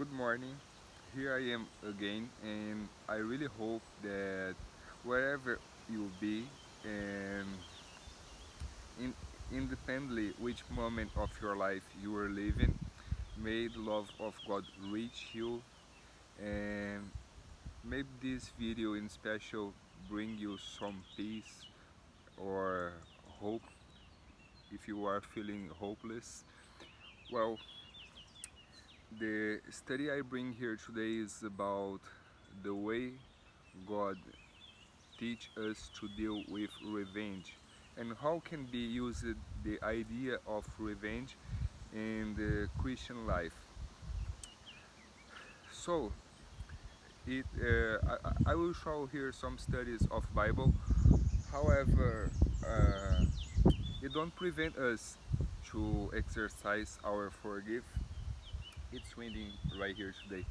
Good morning. Here I am again, and I really hope that wherever you be and in, independently which moment of your life you are living, may the love of God reach you, and maybe this video in special bring you some peace or hope if you are feeling hopeless. Well, the study I bring here today is about the way God teach us to deal with revenge and how can be used the idea of revenge in the Christian life. So I will show here some studies of Bible. However, it don't prevent us to exercise our forgive. It's raining right here today.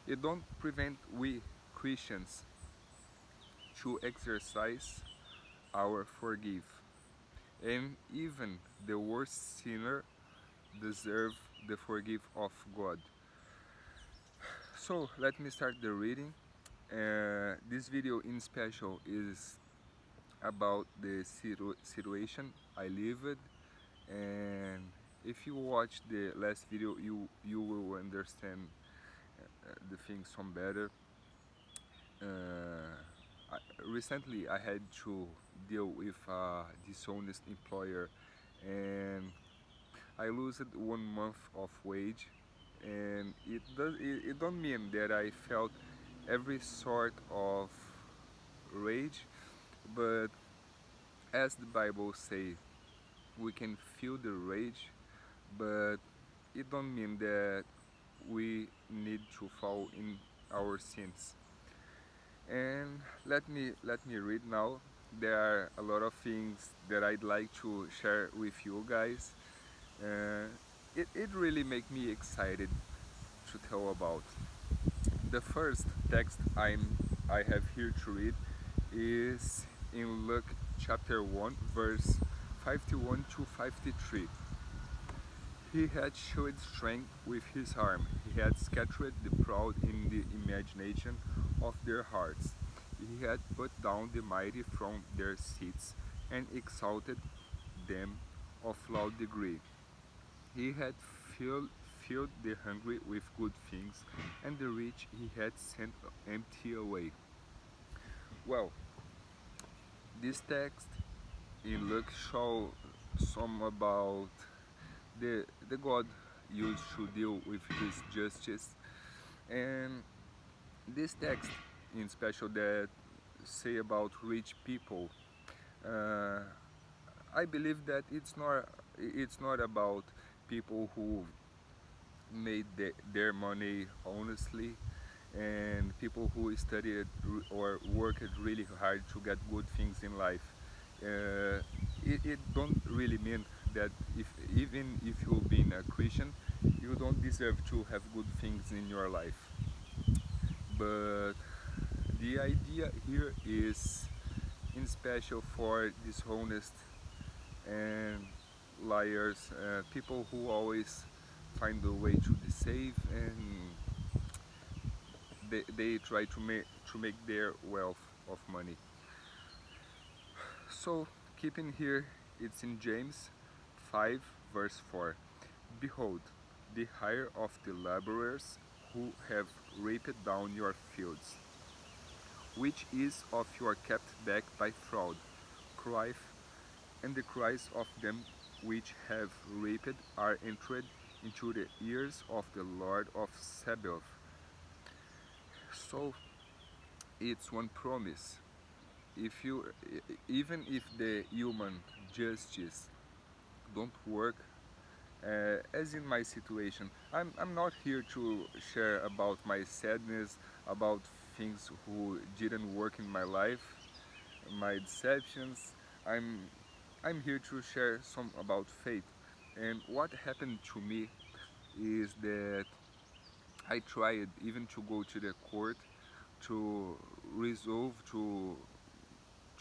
It don't prevent we Christians to exercise our forgive. And even the worst sinner deserve the forgive of God. So let me start the reading. This video in special is about the situation I lived, and if you watch the last video you will understand the things some better. Recently I had to deal with a dishonest employer, and I lost 1 month of wage, and it don't mean that I felt every sort of rage, but as the Bible say, we can feel the rage, but it don't mean that we need to fall in our sins. And let me read now. There are a lot of things that I'd like to share with you guys. Uh, it really make me excited to tell about. The first text I have here to read is in Luke chapter 1 verse 51 to 53. He had showed strength with his arm. He had scattered the proud in the imagination of their hearts. He had put down the mighty from their seats and exalted them of low degree. He had filled, filled the hungry with good things, and the rich he had sent empty away. Well, this text in Luke show some about the God used to deal with his justice, and this text in special that say about rich people. uh, I believe that it's not about people who made their money honestly, and people who studied or worked really hard to get good things in life. It don't really mean that if even if you've been a Christian, you don't deserve to have good things in your life. But the idea here is in special for dishonest and liars, people who always find a way to deceive, and they try to make their wealth of money. So keeping here, it's in James 5 verse 4. Behold, the hire of the laborers who have reaped down your fields, which is of your kept back by fraud, crieth, and the cries of them which have reaped are entered into the ears of the Lord of Sabaoth. So it's one promise. If you, even if the human justice don't work, as in my situation, I'm not here to share about my sadness, about things who didn't work in my life, my deceptions. I'm here to share some about faith. And what happened to me is that I tried even to go to the court to resolve to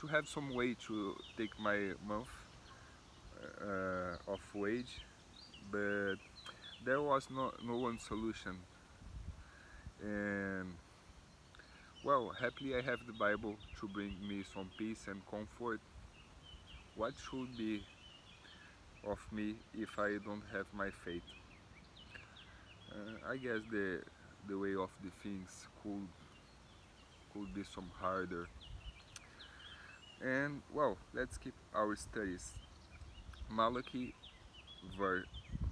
have some way to take my month of wage, but there was no one solution. And well, happily I have the Bible to bring me some peace and comfort. What should be of me if I don't have my faith? I guess the way of the things could be some harder. And well, let's keep our studies. Malachi, ver,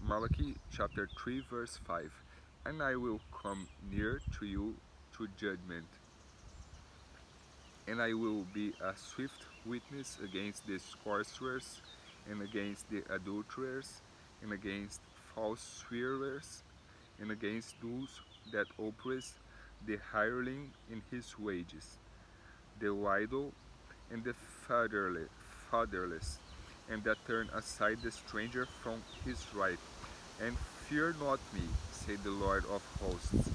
Malachi chapter 3 verse 5. And I will come near to you to judgment, and I will be a swift witness against the sorcerers, and against the adulterers, and against false swearers, and against those that oppress the hireling in his wages, the widow and the fatherless, and that turn aside the stranger from his right. And fear not me, said the Lord of hosts.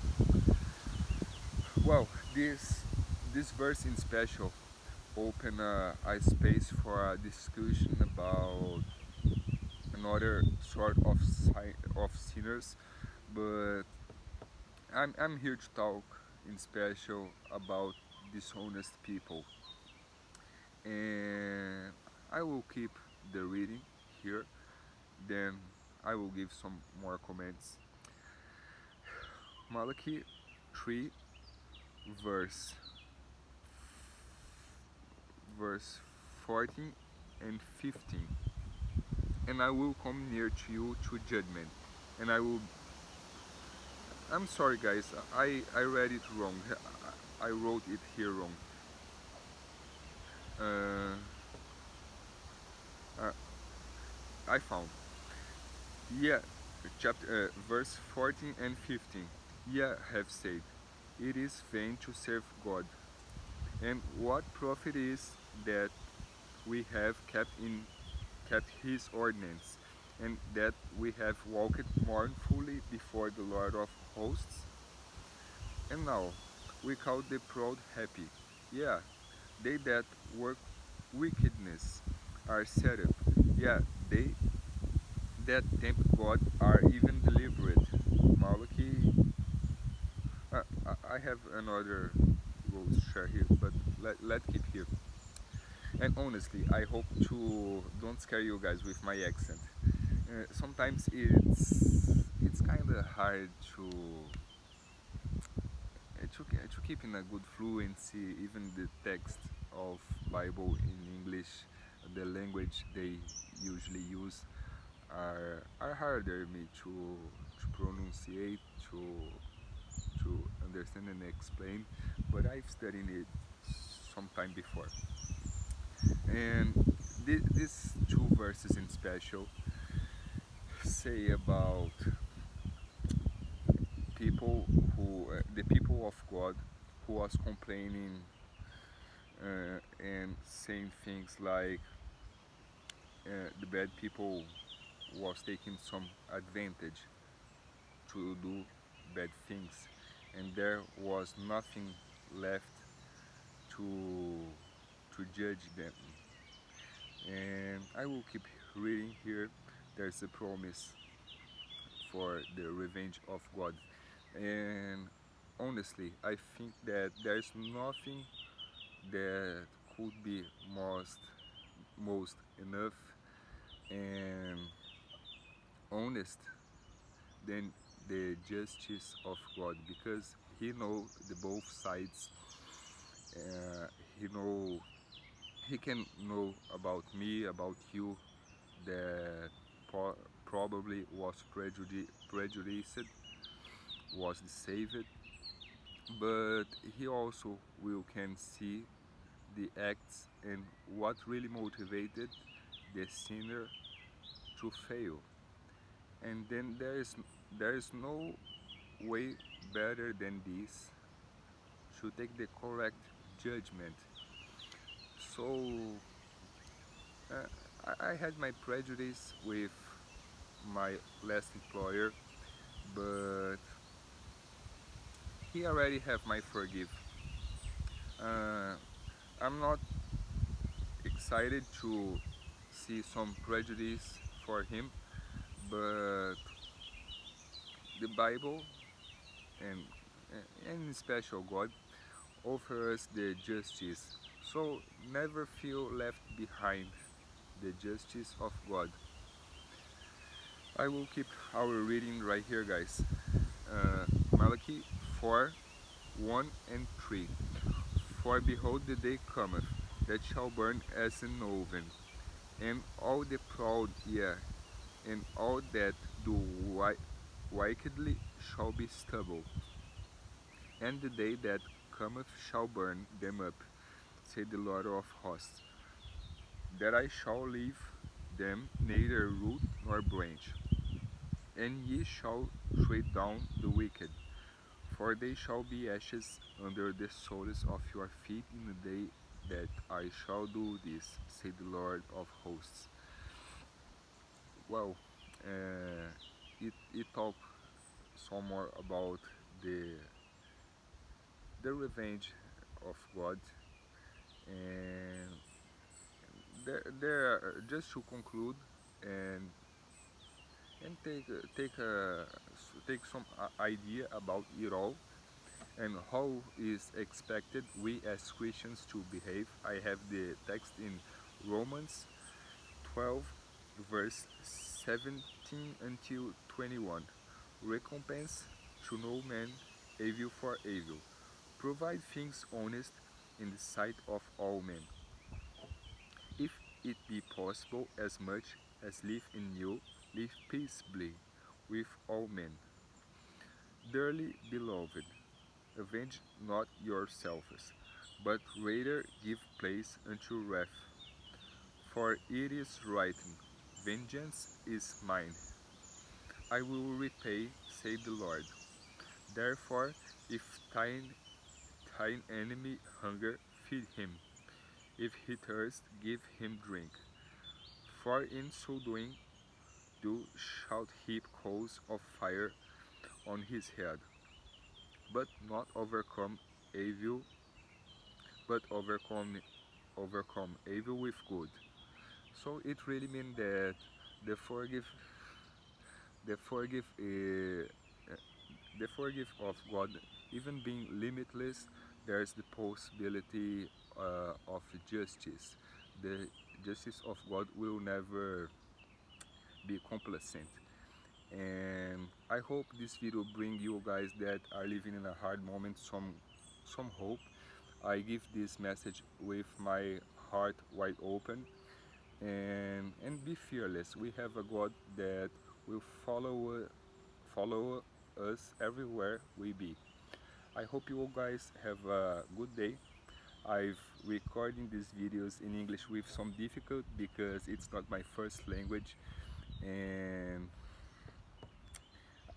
Well, this verse in special open a space for a discussion about another sort of of sinners, but I'm here to talk in special about dishonest people, and I will keep the reading here. Then I will give some more comments. Malachi 3 verse verse 14 and 15. And I will come near to you to judgment, and I will. I'm sorry, guys. I read it wrong. I wrote it here wrong. Uh, uh, I found. Yeah, chapter verse 14 and 15. Yeah, have said, it is vain to serve God, and what profit is that we have kept His ordinance, and that we have walked mournfully before the Lord of hosts. And now we call the proud happy. Yeah, they that work wickedness are set up. Yeah, they that tempt God are even delivered. Malachi, I have another rule to share here, but let keep here. And honestly, I hope to don't scare you guys with my accent. Sometimes it's kind of hard to keep in a good fluency, even the text of Bible in English, the language they usually use are harder me to pronunciate, to understand and explain, but I've studied it sometime before. And these two verses in special say about people the people of God who was complaining and saying things like the bad people was taking some advantage to do bad things, and there was nothing left to judge them. And I will keep reading here. There's a promise for the revenge of God, and honestly, I think that there's nothing that could be most enough and honest than the justice of God, because He knows the both sides. Uh, he know He can know about me, about you, that probably was prejudiced, was deceived, but He also will can see the acts and what really motivated the sinner to fail. And then there is no way better than this to take the correct judgment. So I had my prejudice with my last employer, but he already have my forgive. Uh, I'm not excited to see some prejudice for him, but the Bible and and special God offer us the justice. So never feel left behind. The justice of God. I will keep our reading right here, guys. Malachi 4 1 and 3. For behold, the day cometh that shall burn as an oven, and all the proud, yea, and all that do wickedly shall be stubble. And the day that cometh shall burn them up, said the Lord of hosts, that I shall leave them neither root nor branch. And ye shall tread down the wicked, for they shall be ashes under the soles of your feet in the day that I shall do this, said the Lord of hosts. Well, it talks some more about the the revenge of God, and just to conclude and take some idea about it all and how is expected we as Christians to behave. I have the text in Romans 12 verse 17 until 21. Recompense to no man evil for evil. Provide things honest in the sight of all men. If it be possible, as much as live in you, live peaceably with all men. Dearly beloved, avenge not yourselves, but rather give place unto wrath. For it is written, vengeance is mine, I will repay, saith the Lord. Therefore, if thine enemy hunger, feed him. If he thirst, give him drink. For in so doing, thou shalt heap coals of fire on his head. But not overcome evil, but overcome evil with good. So it really means that the forgive, the forgive, the forgive of God, even being limitless, there's the possibility of justice. The justice of God will never be complacent. And I hope this video bring you guys that are living in a hard moment some hope. I give this message with my heart wide open, and be fearless. We have a God that will follow us everywhere we be. I hope you all guys have a good day. I've recording these videos in English with some difficulty because it's not my first language, and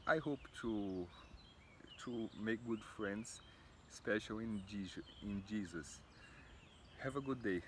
I hope to make good friends, especially in Jesus. Have a good day.